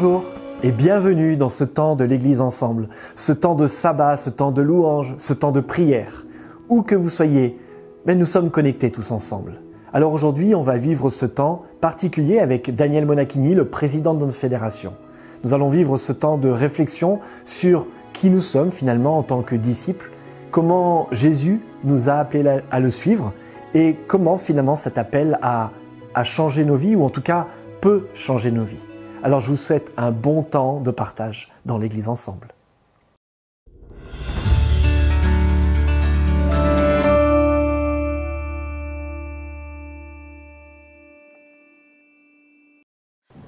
Bonjour et bienvenue dans ce temps de l'Église ensemble, ce temps de sabbat, ce temps de louange, ce temps de prière. Où que vous soyez, mais nous sommes connectés tous ensemble. Alors aujourd'hui, on va vivre ce temps particulier avec Daniel Monachini, le président de notre fédération. Nous allons vivre ce temps de réflexion sur qui nous sommes finalement en tant que disciples, comment Jésus nous a appelés à le suivre et comment finalement cet appel a changé nos vies ou en tout cas peut changer nos vies. Alors je vous souhaite un bon temps de partage dans l'Église ensemble.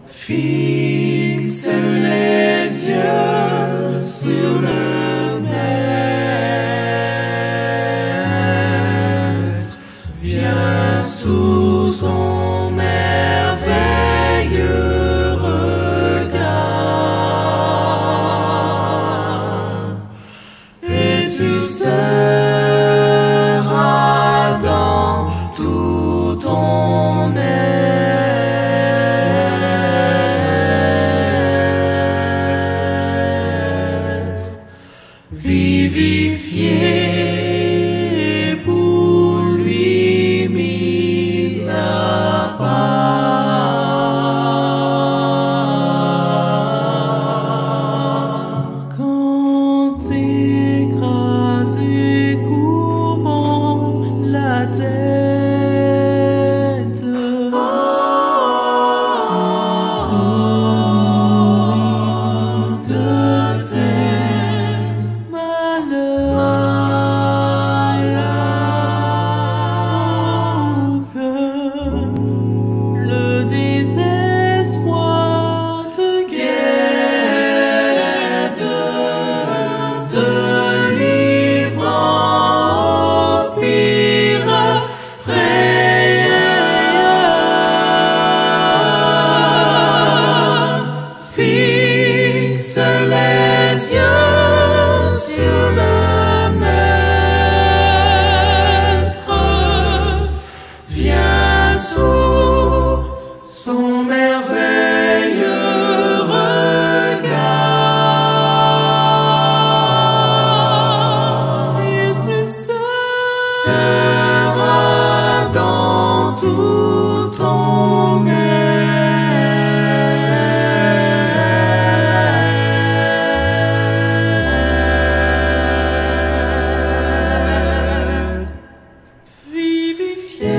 Fixe les yeux sur le Maître, viens sous son merveilleux regard, et tu seras dans tout ton vivifié pour lui mis à part. Quand écrasé courbant la tête, le désespoir te guette, te livrant au pire frayeur. Fixe les yeux sur le Maître, viens sous son merveilleux regard, et tu seras dans tout ton être. Vivifié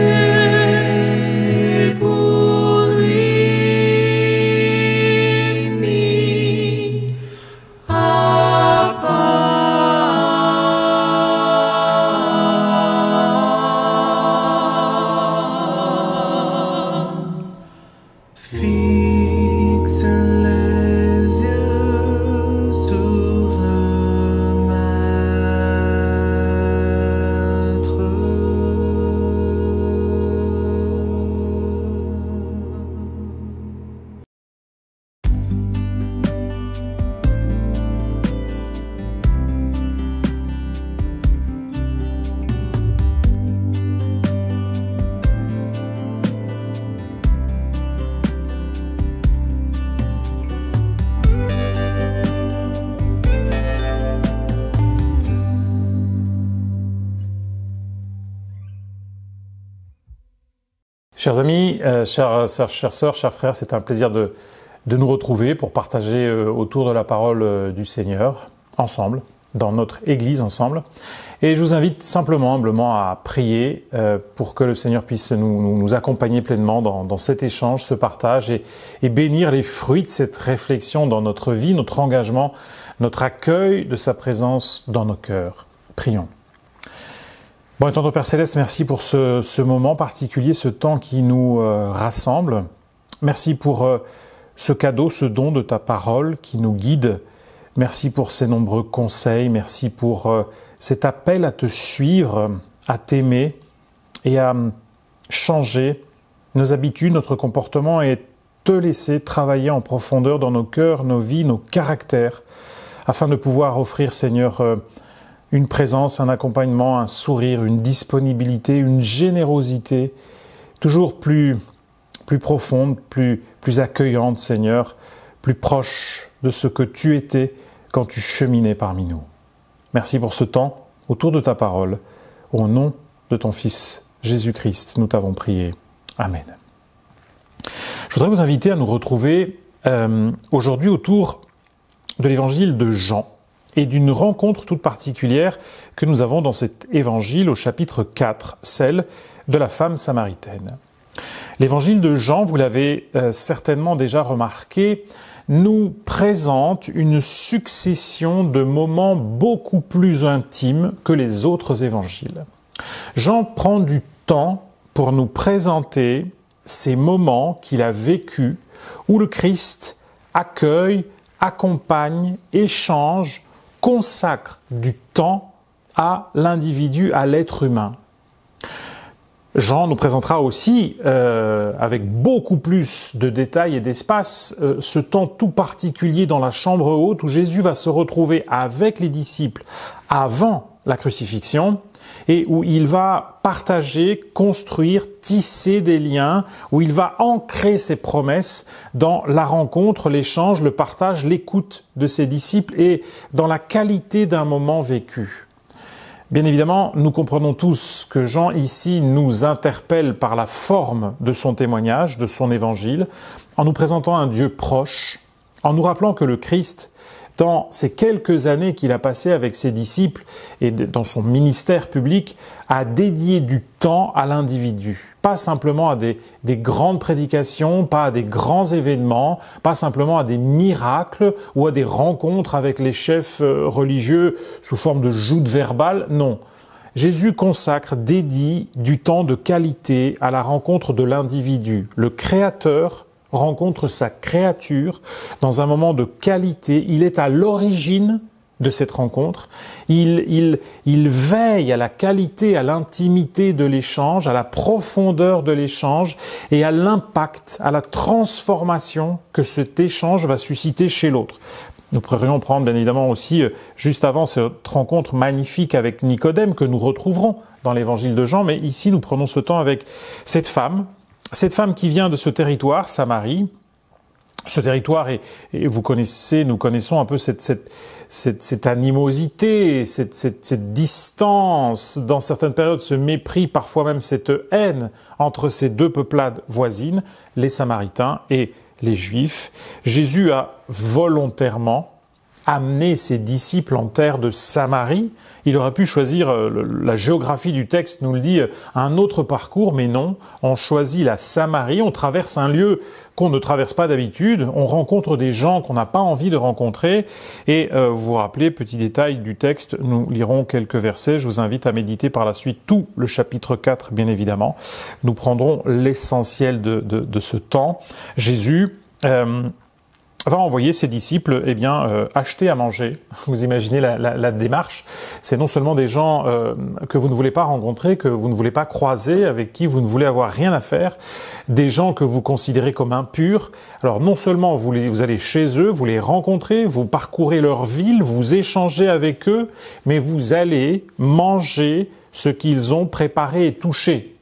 pour lui mis à part. Fixe les yeux sur le Maître. Chers amis, chères sœurs, chers frères, c'est un plaisir de nous retrouver pour partager autour de la parole du Seigneur, ensemble, dans notre Église ensemble. Et je vous invite simplement, humblement à prier pour que le Seigneur puisse nous accompagner pleinement dans cet échange, ce partage et bénir les fruits de cette réflexion dans notre vie, notre engagement, notre accueil de sa présence dans nos cœurs. Prions. Bon, et tendre Père Céleste, merci pour ce moment particulier, ce temps qui nous rassemble. Merci pour ce cadeau, ce don de ta parole qui nous guide. Merci pour ces nombreux conseils. Merci pour cet appel à te suivre, à t'aimer et à changer nos habitudes, notre comportement et te laisser travailler en profondeur dans nos cœurs, nos vies, nos caractères, afin de pouvoir offrir, Seigneur, une présence, un accompagnement, un sourire, une disponibilité, une générosité, toujours plus profonde, plus accueillante, Seigneur, plus proche de ce que tu étais quand tu cheminais parmi nous. Merci pour ce temps autour de ta parole. Au nom de ton Fils Jésus-Christ, nous t'avons prié. Amen. Je voudrais vous inviter à nous retrouver aujourd'hui autour de l'évangile de Jean et d'une rencontre toute particulière que nous avons dans cet évangile au chapitre 4, celle de la femme samaritaine. L'évangile de Jean, vous l'avez certainement déjà remarqué, nous présente une succession de moments beaucoup plus intimes que les autres évangiles. Jean prend du temps pour nous présenter ces moments qu'il a vécus où le Christ accueille, accompagne, échange, consacre du temps à l'individu, à l'être humain. Jean nous présentera aussi, avec beaucoup plus de détails et d'espace, ce temps tout particulier dans la chambre haute où Jésus va se retrouver avec les disciples avant la crucifixion et où il va partager, construire, tisser des liens, où il va ancrer ses promesses dans la rencontre, l'échange, le partage, l'écoute de ses disciples et dans la qualité d'un moment vécu. Bien évidemment, nous comprenons tous que Jean ici nous interpelle par la forme de son témoignage, de son évangile, en nous présentant un Dieu proche, en nous rappelant que le Christ, dans ces quelques années qu'il a passées avec ses disciples et dans son ministère public, a dédié du temps à l'individu. Pas simplement à des grandes prédications, pas à des grands événements, pas simplement à des miracles ou à des rencontres avec les chefs religieux sous forme de joutes verbales, non. Jésus consacre, dédie du temps de qualité à la rencontre de l'individu. Le Créateur rencontre sa créature dans un moment de qualité. Il est à l'origine de cette rencontre. Il veille à la qualité, à l'intimité de l'échange, à la profondeur de l'échange et à l'impact, à la transformation que cet échange va susciter chez l'autre. Nous pourrions prendre bien évidemment aussi, juste avant cette rencontre magnifique avec Nicodème que nous retrouverons dans l'évangile de Jean, mais ici nous prenons ce temps avec cette femme qui vient de ce territoire, Samarie. Ce territoire, et vous connaissez, nous connaissons un peu cette animosité, cette distance, dans certaines périodes, ce mépris, parfois même cette haine entre ces deux peuplades voisines, les Samaritains et les Juifs. Jésus a volontairement amené ses disciples en terre de Samarie. Il aurait pu choisir, la géographie du texte nous le dit, un autre parcours, mais non, on choisit la Samarie, on traverse un lieu qu'on ne traverse pas d'habitude, on rencontre des gens qu'on n'a pas envie de rencontrer, et vous vous rappelez, petit détail du texte, nous lirons quelques versets, je vous invite à méditer par la suite tout le chapitre 4, bien évidemment. Nous prendrons l'essentiel de ce temps. Jésus va envoyer ses disciples acheter à manger. Vous imaginez la démarche. C'est non seulement des gens que vous ne voulez pas rencontrer, que vous ne voulez pas croiser, avec qui vous ne voulez avoir rien à faire, des gens que vous considérez comme impurs. Alors non seulement vous allez chez eux, vous les rencontrez, vous parcourez leur ville, vous échangez avec eux, mais vous allez manger ce qu'ils ont préparé et touché.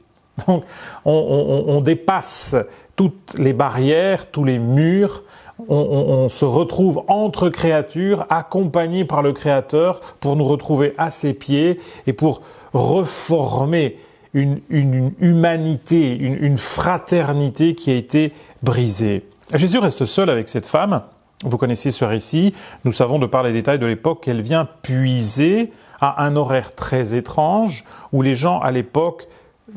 Donc on dépasse toutes les barrières, tous les murs. On se retrouve entre créatures, accompagnés par le Créateur, pour nous retrouver à ses pieds et pour reformer une humanité, une fraternité qui a été brisée. Jésus reste seul avec cette femme. Vous connaissez ce récit. Nous savons de par les détails de l'époque qu'elle vient puiser à un horaire très étrange où les gens à l'époque,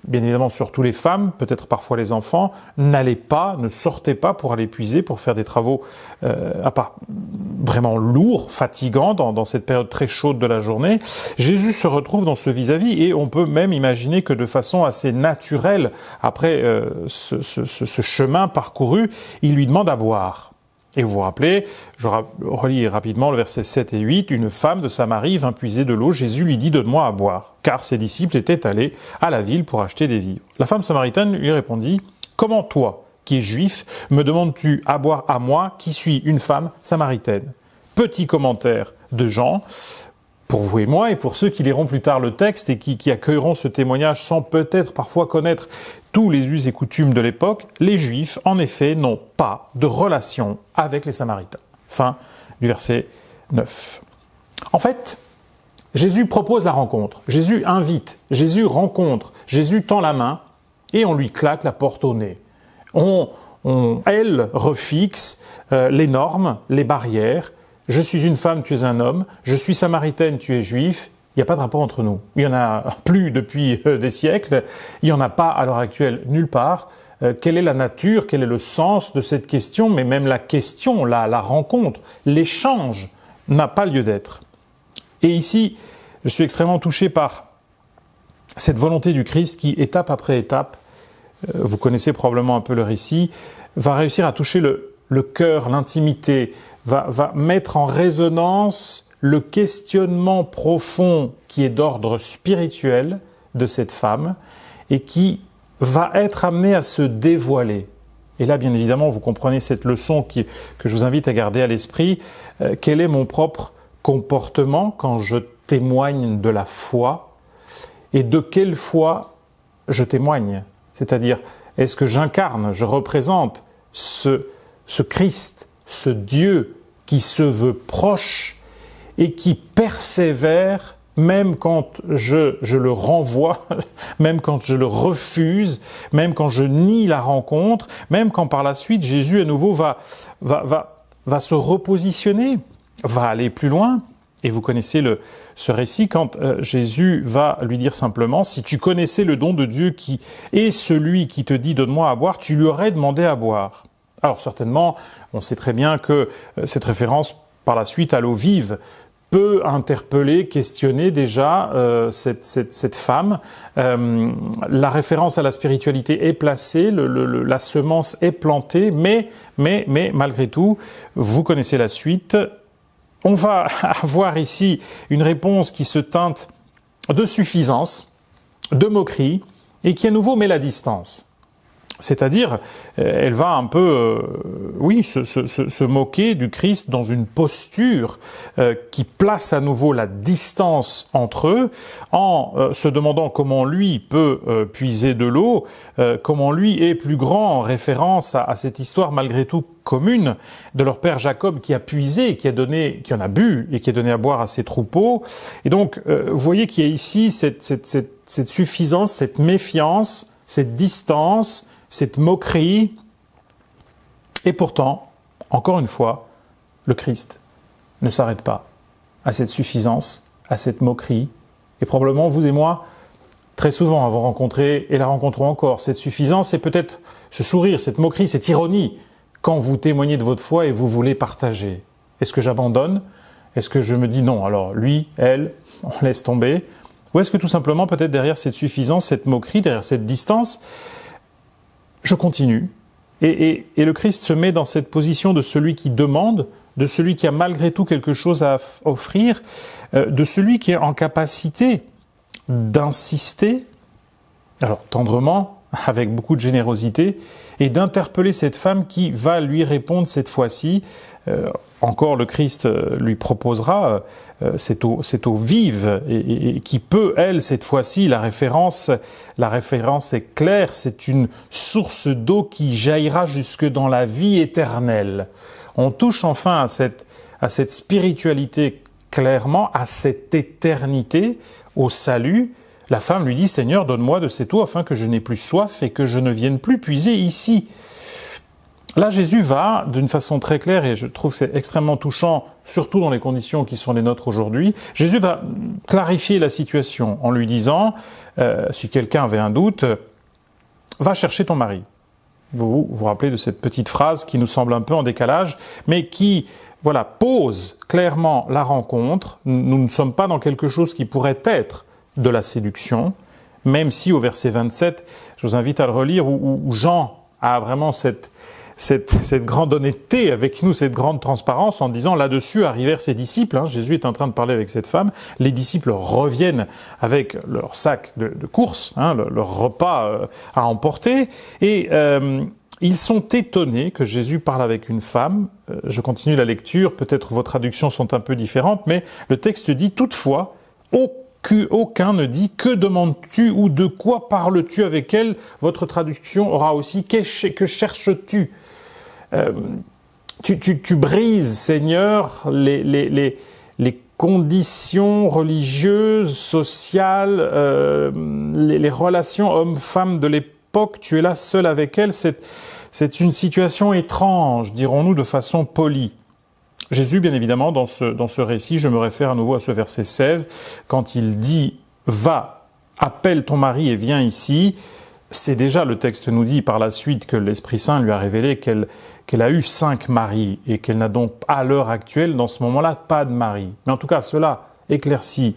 bien évidemment surtout les femmes, peut-être parfois les enfants, ne sortaient pas pour aller puiser, pour faire des travaux vraiment lourds, fatigants dans cette période très chaude de la journée. Jésus se retrouve dans ce vis-à-vis et on peut même imaginer que de façon assez naturelle, après ce chemin parcouru, il lui demande à boire. Et vous vous rappelez, je relis rapidement le verset 7 et 8, « Une femme de Samarie vint puiser de l'eau. Jésus lui dit, donne-moi à boire. » Car ses disciples étaient allés à la ville pour acheter des vivres. La femme samaritaine lui répondit, « Comment toi, qui es juif, me demandes-tu à boire à moi, qui suis une femme samaritaine ?» Petit commentaire de Jean pour vous et moi et pour ceux qui liront plus tard le texte et qui accueilleront ce témoignage sans peut-être parfois connaître tous les us et coutumes de l'époque, les Juifs, en effet, n'ont pas de relation avec les Samaritains. Fin du verset 9. En fait, Jésus propose la rencontre, Jésus invite, Jésus rencontre, Jésus tend la main et on lui claque la porte au nez. Elle refixe les normes, les barrières. Je suis une femme, tu es un homme. Je suis samaritaine, tu es juif. Il n'y a pas de rapport entre nous. Il n'y en a plus depuis des siècles. Il n'y en a pas à l'heure actuelle nulle part. Quelle est la nature, quel est le sens de cette question? Mais même la question, la rencontre, l'échange n'a pas lieu d'être. Et ici, je suis extrêmement touché par cette volonté du Christ qui, étape après étape, vous connaissez probablement un peu le récit, va réussir à toucher le cœur, l'intimité, va mettre en résonance le questionnement profond qui est d'ordre spirituel de cette femme et qui va être amené à se dévoiler. Et là, bien évidemment, vous comprenez cette leçon que je vous invite à garder à l'esprit. Quel est mon propre comportement quand je témoigne de la foi et de quelle foi je témoigne? C'est-à-dire, est-ce que j'incarne, je représente ce Christ, ce Dieu qui se veut proche et qui persévère même quand je le renvoie, même quand je le refuse, même quand je nie la rencontre, même quand par la suite Jésus à nouveau va se repositionner, va aller plus loin. Et vous connaissez ce récit quand Jésus va lui dire simplement, si tu connaissais le don de Dieu qui est celui qui te dit donne-moi à boire, tu lui aurais demandé à boire. Alors certainement, on sait très bien que cette référence par la suite à l'eau vive peut interpeller, questionner déjà cette femme. La référence à la spiritualité est placée, la semence est plantée, mais malgré tout, vous connaissez la suite. On va avoir ici une réponse qui se teinte de suffisance, de moquerie, et qui à nouveau met la distance. C'est-à-dire, elle va un peu, se moquer du Christ dans une posture qui place à nouveau la distance entre eux, en se demandant comment lui peut puiser de l'eau, comment lui est plus grand en référence à cette histoire malgré tout commune de leur père Jacob qui a puisé, qui en a bu et qui a donné à boire à ses troupeaux. Et donc, vous voyez qu'il y a ici cette suffisance, cette méfiance, cette distance, cette moquerie, et pourtant, encore une fois, le Christ ne s'arrête pas à cette suffisance, à cette moquerie, et probablement vous et moi, très souvent avons rencontré, et la rencontrons encore, cette suffisance et peut-être ce sourire, cette moquerie, cette ironie, quand vous témoignez de votre foi et vous voulez partager. Est-ce que j'abandonne? Est-ce que je me dis non, alors lui, elle, on laisse tomber? Ou est-ce que tout simplement, peut-être derrière cette suffisance, cette moquerie, derrière cette distance, je continue, et le Christ se met dans cette position de celui qui demande, de celui qui a malgré tout quelque chose à offrir, de celui qui est en capacité d'insister, alors tendrement, avec beaucoup de générosité, et d'interpeller cette femme qui va lui répondre cette fois-ci. Encore le Christ lui proposera cette eau vive et qui peut, elle, cette fois-ci, la référence est claire, c'est une source d'eau qui jaillira jusque dans la vie éternelle. On touche enfin à cette spiritualité clairement, à cette éternité, au salut. La femme lui dit « Seigneur, donne-moi de cette eau afin que je n'ai plus soif et que je ne vienne plus puiser ici. » Là, Jésus va, d'une façon très claire, et je trouve que c'est extrêmement touchant, surtout dans les conditions qui sont les nôtres aujourd'hui, Jésus va clarifier la situation en lui disant, si quelqu'un avait un doute, va chercher ton mari. Vous vous rappelez de cette petite phrase qui nous semble un peu en décalage, mais qui, pose clairement la rencontre. Nous ne sommes pas dans quelque chose qui pourrait être de la séduction, même si au verset 27, je vous invite à le relire, où Jean a vraiment cette grande honnêteté avec nous, cette grande transparence en disant là-dessus arrivèrent ses disciples. Jésus est en train de parler avec cette femme. Les disciples reviennent avec leur sac de courses, leur repas à emporter. Et Ils sont étonnés que Jésus parle avec une femme. Je continue la lecture, peut-être vos traductions sont un peu différentes, mais le texte dit toutefois, aucun ne dit que demandes-tu ou de quoi parles-tu avec elle. Votre traduction aura aussi que cherches-tu. Tu brises, Seigneur, les conditions religieuses, sociales, les relations hommes-femmes de l'époque. Tu es là seul avec elle. C'est une situation étrange, dirons-nous de façon polie. Jésus, bien évidemment, dans ce récit, je me réfère à nouveau à ce verset 16, quand il dit « Va, appelle ton mari et viens ici », c'est déjà, le texte nous dit par la suite que l'Esprit Saint lui a révélé qu'elle a eu 5 maris et qu'elle n'a donc à l'heure actuelle, dans ce moment-là, pas de mari. Mais en tout cas, cela éclaircit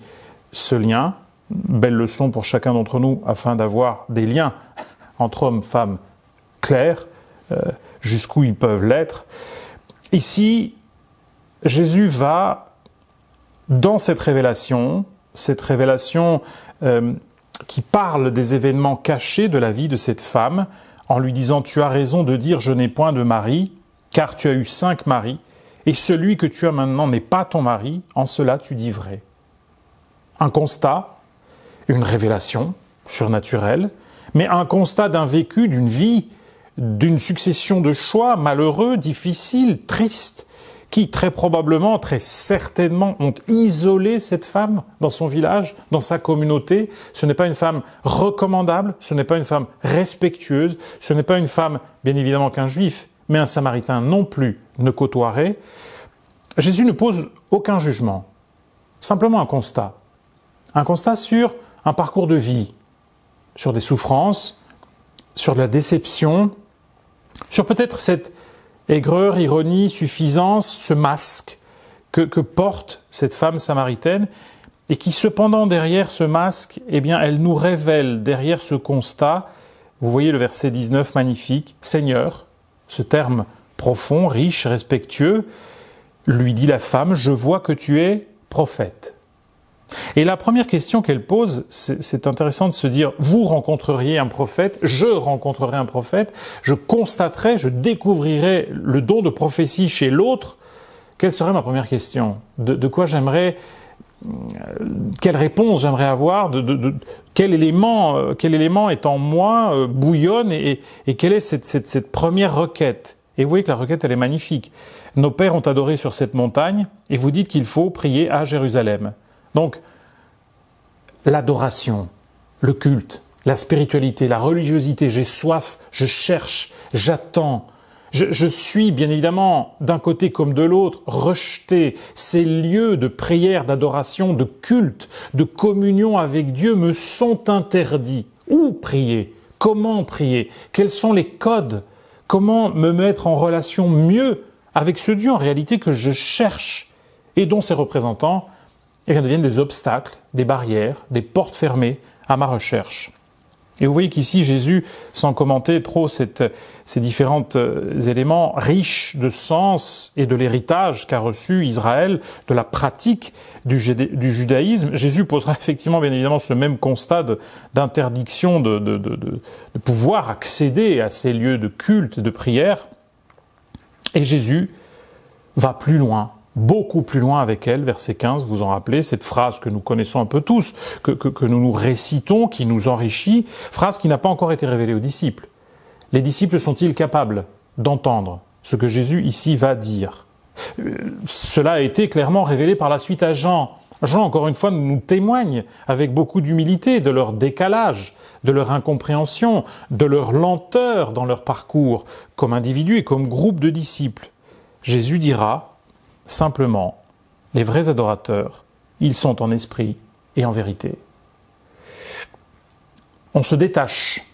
ce lien. Belle leçon pour chacun d'entre nous afin d'avoir des liens entre hommes, femmes clairs, jusqu'où ils peuvent l'être. Ici, Jésus va, dans cette révélation qui parle des événements cachés de la vie de cette femme, en lui disant « Tu as raison de dire « Je n'ai point de mari », car tu as eu 5 maris, et celui que tu as maintenant n'est pas ton mari, en cela tu dis vrai. » Un constat, une révélation surnaturelle, mais un constat d'un vécu, d'une vie, d'une succession de choix malheureux, difficiles, tristes, qui très probablement, très certainement ont isolé cette femme dans son village, dans sa communauté. Ce n'est pas une femme recommandable, ce n'est pas une femme respectueuse, ce n'est pas une femme, bien évidemment qu'un juif, mais un samaritain non plus ne côtoierait. Jésus ne pose aucun jugement, simplement un constat sur un parcours de vie, sur des souffrances, sur de la déception, sur peut-être cette aigreur, ironie, suffisance, ce masque que porte cette femme samaritaine et qui cependant derrière ce masque, eh bien, elle nous révèle derrière ce constat, vous voyez le verset 19 magnifique, « Seigneur », ce terme profond, riche, respectueux, lui dit la femme, « Je vois que tu es prophète ». Et la première question qu'elle pose, c'est intéressant de se dire, vous rencontreriez un prophète, je rencontrerai un prophète, je constaterai, je découvrirai le don de prophétie chez l'autre. Quelle serait ma première question? De quoi j'aimerais, quelle réponse j'aimerais avoir, quel élément est en moi, bouillonne, et quelle est cette première requête? Et vous voyez que la requête, elle est magnifique. Nos pères ont adoré sur cette montagne, et vous dites qu'il faut prier à Jérusalem. Donc, l'adoration, le culte, la spiritualité, la religiosité, j'ai soif, je cherche, j'attends. Je suis, bien évidemment, d'un côté comme de l'autre, rejeté. Ces lieux de prière, d'adoration, de culte, de communion avec Dieu me sont interdits. Où prier? Comment prier? Quels sont les codes? Comment me mettre en relation mieux avec ce Dieu, en réalité, que je cherche et dont ses représentants deviennent des obstacles, des barrières, des portes fermées à ma recherche. Et vous voyez qu'ici, Jésus, sans commenter trop ces différents éléments riches de sens et de l'héritage qu'a reçu Israël, de la pratique du judaïsme, Jésus posera effectivement, bien évidemment, ce même constat d'interdiction de pouvoir accéder à ces lieux de culte et de prière. Et Jésus va plus loin, beaucoup plus loin avec elle, verset 15, vous en rappelez, cette phrase que nous connaissons un peu tous, que nous récitons, qui nous enrichit, phrase qui n'a pas encore été révélée aux disciples. Les disciples sont-ils capables d'entendre ce que Jésus ici va dire? Cela a été clairement révélé par la suite à Jean. Jean, encore une fois, nous témoigne avec beaucoup d'humilité de leur décalage, de leur incompréhension, de leur lenteur dans leur parcours, comme individu et comme groupe de disciples. Jésus dira simplement, les vrais adorateurs, ils sont en esprit et en vérité. On se détache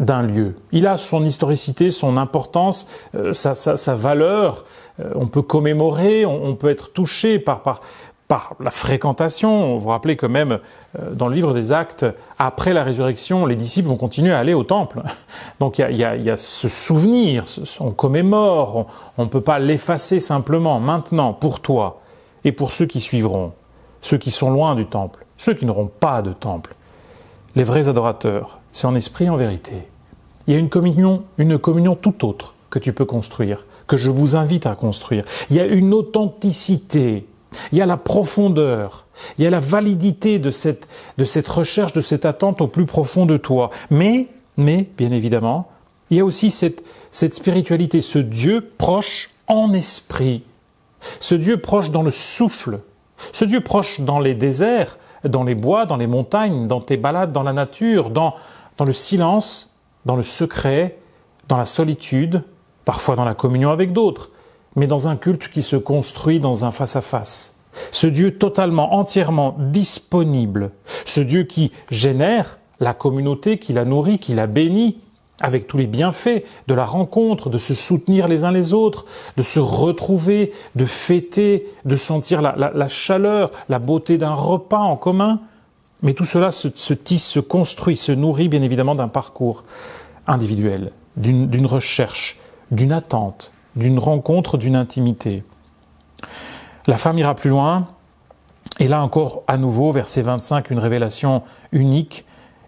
d'un lieu. Il a son historicité, son importance, sa valeur. On peut commémorer, on peut être touché par la fréquentation. Vous vous rappelez que même dans le livre des Actes, après la résurrection, les disciples vont continuer à aller au temple. Donc il y a ce souvenir, on commémore, on ne peut pas l'effacer simplement. Maintenant, pour toi et pour ceux qui suivront, ceux qui sont loin du temple, ceux qui n'auront pas de temple, les vrais adorateurs, c'est en esprit et en vérité. il y a une communion tout autre que tu peux construire, que je vous invite à construire. Il y a une authenticité, il y a la profondeur, il y a la validité de cette recherche, de cette attente au plus profond de toi. Mais, bien évidemment, il y a aussi cette spiritualité, ce Dieu proche en esprit, ce Dieu proche dans le souffle, ce Dieu proche dans les déserts, dans les bois, dans les montagnes, dans tes balades, dans la nature, dans le silence, dans le secret, dans la solitude, parfois dans la communion avec d'autres, mais dans un culte qui se construit dans un face-à-face. Ce Dieu totalement, entièrement disponible, ce Dieu qui génère la communauté, qui la nourrit, qui la bénit, avec tous les bienfaits de la rencontre, de se soutenir les uns les autres, de se retrouver, de fêter, de sentir la chaleur, la beauté d'un repas en commun. Mais tout cela se tisse, se construit, se nourrit bien évidemment d'un parcours individuel, d'une recherche, d'une attente, d'une rencontre, d'une intimité. La femme ira plus loin, et là encore, à nouveau, verset 25, une révélation unique,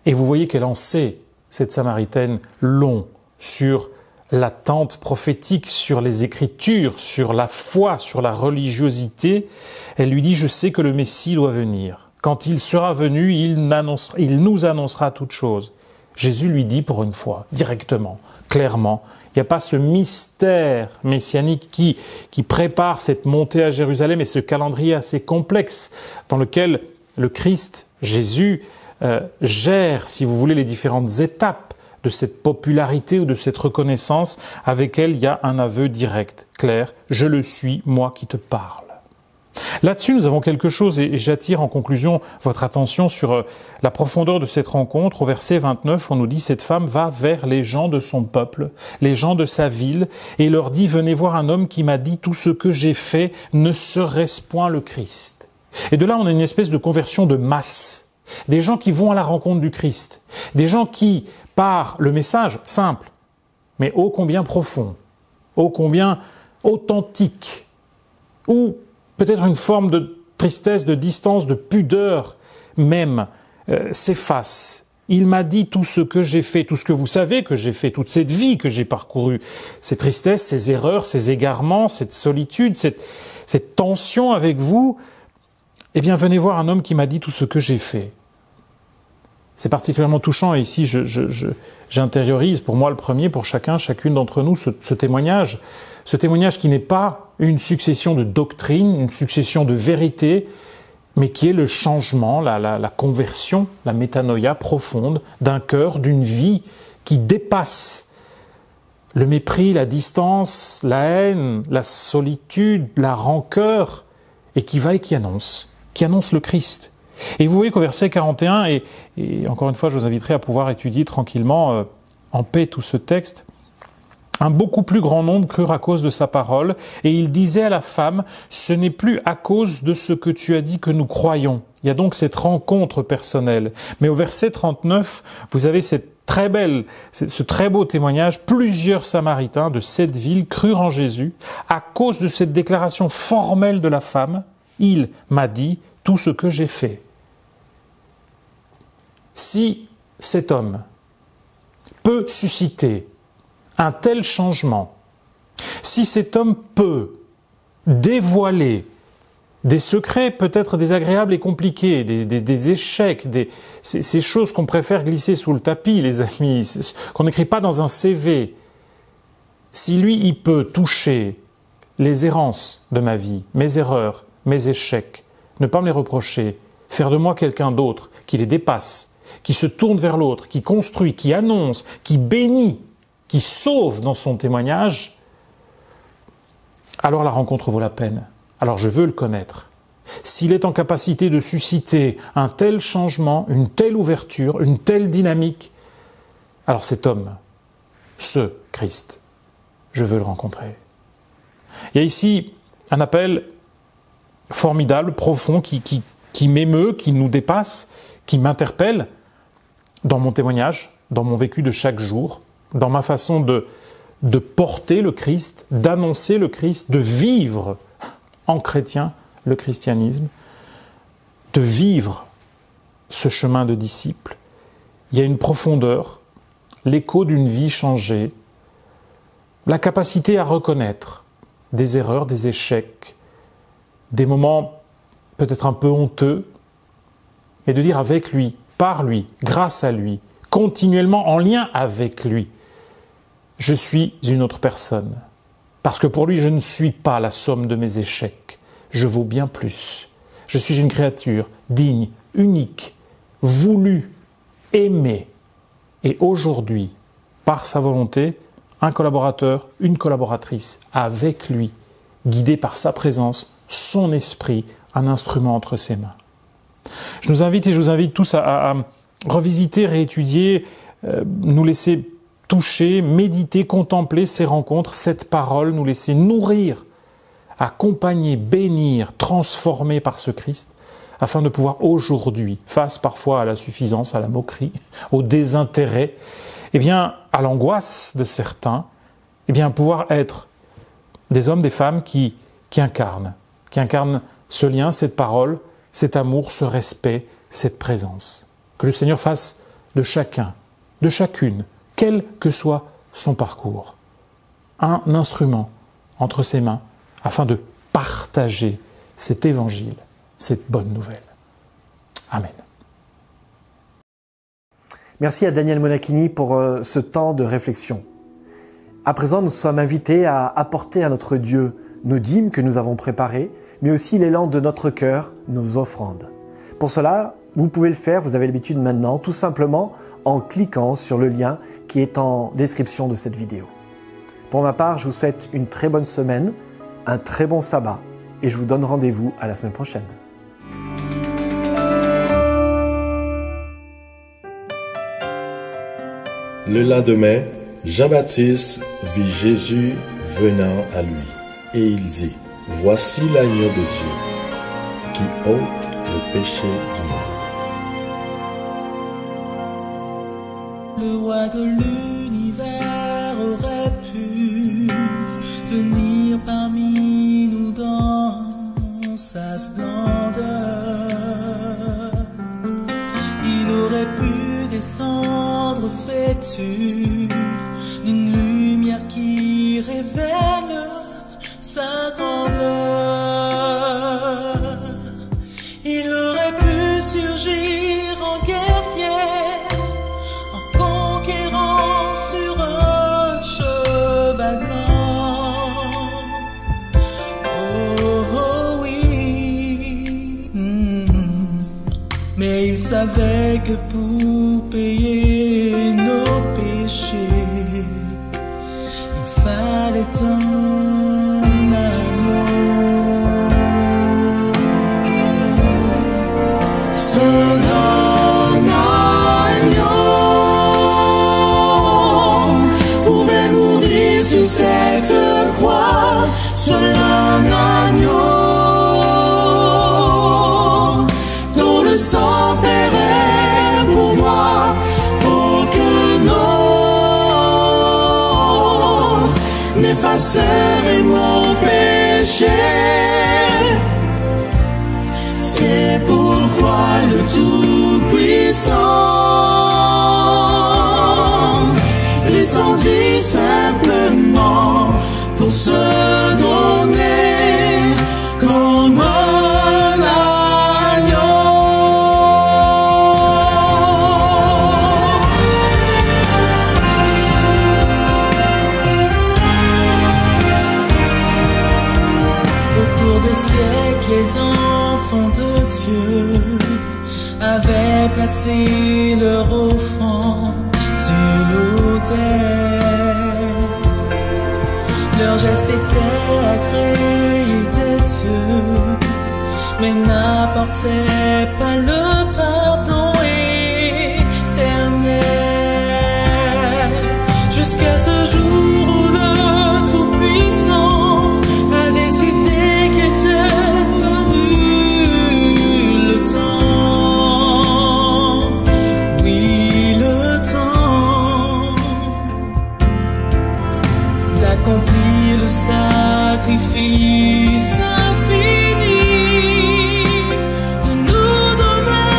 et vous voyez qu'elle en sait, cette Samaritaine, long sur l'attente prophétique, sur les Écritures, sur la foi, sur la religiosité. Elle lui dit, je sais que le Messie doit venir. Quand il sera venu, il nous annoncera toutes choses. Jésus lui dit pour une fois, directement, clairement, il n'y a pas ce mystère messianique qui prépare cette montée à Jérusalem et ce calendrier assez complexe dans lequel le Christ, Jésus, gère, si vous voulez, les différentes étapes de cette popularité ou de cette reconnaissance avec elle, il y a un aveu direct, clair, je le suis, moi qui te parle. Là-dessus, nous avons quelque chose, et j'attire en conclusion votre attention sur la profondeur de cette rencontre. Au verset 29, on nous dit « Cette femme va vers les gens de son peuple, les gens de sa ville, et leur dit « Venez voir un homme qui m'a dit tout ce que j'ai fait, ne serait-ce point le Christ ?» Et de là, on a une espèce de conversion de masse. Des gens qui vont à la rencontre du Christ. Des gens qui, par le message simple, mais ô combien profond, ô combien authentique, ou peut-être une forme de tristesse, de distance, de pudeur même, s'efface. Il m'a dit tout ce que j'ai fait, tout ce que vous savez que j'ai fait, toute cette vie que j'ai parcourue, ces tristesses, ces erreurs, ces égarements, cette solitude, cette tension avec vous, eh bien venez voir un homme qui m'a dit tout ce que j'ai fait. C'est particulièrement touchant et ici j'intériorise pour moi le premier, pour chacune d'entre nous ce témoignage qui n'est pas une succession de doctrines, une succession de vérités, mais qui est le changement, la conversion, la métanoïa profonde d'un cœur, d'une vie qui dépasse le mépris, la distance, la haine, la solitude, la rancœur, et qui va et qui annonce le Christ. Et vous voyez qu'au verset 41, et encore une fois je vous inviterai à pouvoir étudier tranquillement, en paix tout ce texte, un beaucoup plus grand nombre crurent à cause de sa parole, et il disait à la femme, ce n'est plus à cause de ce que tu as dit que nous croyons. Il y a donc cette rencontre personnelle. Mais au verset 39, vous avez ce très beau témoignage, plusieurs Samaritains de cette ville crurent en Jésus, à cause de cette déclaration formelle de la femme, il m'a dit tout ce que j'ai fait. Si cet homme peut susciter un tel changement, si cet homme peut dévoiler des secrets peut-être désagréables et compliqués, des échecs, ces choses qu'on préfère glisser sous le tapis, les amis, qu'on n'écrit pas dans un CV, si lui, il peut toucher les errances de ma vie, mes erreurs, mes échecs, ne pas me les reprocher, faire de moi quelqu'un d'autre, qui les dépasse, qui se tourne vers l'autre, qui construit, qui annonce, qui bénit, qui sauve dans son témoignage, alors la rencontre vaut la peine. Alors je veux le connaître. S'il est en capacité de susciter un tel changement, une telle ouverture, une telle dynamique, alors cet homme, ce Christ, je veux le rencontrer. Il y a ici un appel formidable, profond, qui m'émeut, qui nous dépasse, qui m'interpelle dans mon témoignage, dans mon vécu de chaque jour, dans ma façon de porter le Christ, d'annoncer le Christ, de vivre en chrétien le christianisme, de vivre ce chemin de disciple. Il y a une profondeur l'écho d'une vie changée, la capacité à reconnaître des erreurs, des échecs, des moments peut-être un peu honteux, et de dire avec lui, par lui, grâce à lui, continuellement en lien avec lui, je suis une autre personne. Parce que pour lui, je ne suis pas la somme de mes échecs. Je vaux bien plus. Je suis une créature digne, unique, voulue, aimée. Et aujourd'hui, par sa volonté, un collaborateur, une collaboratrice avec lui, guidé par sa présence, son esprit, un instrument entre ses mains. Je nous invite et je vous invite tous à revisiter, réétudier, nous laisser toucher, méditer, contempler ces rencontres, cette parole, nous laisser nourrir, accompagner, bénir, transformer par ce Christ, afin de pouvoir aujourd'hui, face parfois à la suffisance, à la moquerie, au désintérêt, eh bien, à l'angoisse de certains, eh bien, pouvoir être des hommes, des femmes qui incarnent ce lien, cette parole, cet amour, ce respect, cette présence. Que le Seigneur fasse de chacun, de chacune, quel que soit son parcours, un instrument entre ses mains afin de partager cet évangile, cette bonne nouvelle. Amen. Merci à Daniel Monachini pour ce temps de réflexion. À présent, nous sommes invités à apporter à notre Dieu nos dîmes que nous avons préparées, mais aussi l'élan de notre cœur, nos offrandes. Pour cela, vous pouvez le faire, vous avez l'habitude maintenant, tout simplement en cliquant sur le lien qui est en description de cette vidéo. Pour ma part, je vous souhaite une très bonne semaine, un très bon sabbat et je vous donne rendez-vous à la semaine prochaine. Le lendemain, Jean-Baptiste vit Jésus venant à lui et il dit: Voici l'agneau de Dieu qui ôte le péché du monde. Le roi de l'univers aurait pu venir parmi nous dans sa splendeur. Il aurait pu descendre vêtu d'une lumière qui révèle sa grandeur. Il aurait pu surgir en guerrier, en conquérant sur un cheval blanc. Oh, oh oui. Mais il savait que pour payer nos péchés, il fallait un agneau. Seul un agneau pouvait mourir sur cette croix. Seul un agneau dont le sang paierait pour moi. Aucun autre n'effacerait mon péché. C'est pourquoi le Tout-Puissant descendit simplement pour se donner comme un agneau. Au cours des siècles, les enfants de Dieu avaient placé leur offrande sur l'autel. Leur geste était agréé des cieux, mais n'apportait pas le pardon éternel. Jusqu'à ce jour où le Tout-Puissant a décidé qu'était venu le temps. Oui, le temps d'accomplir le sacrifice infini, de nous donner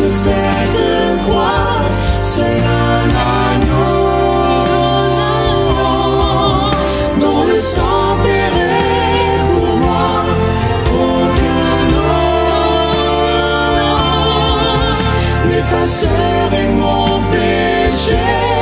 sur cette croix, seul un agneau dont le sang paierait pour moi aucun autre n'effacerait mon péché.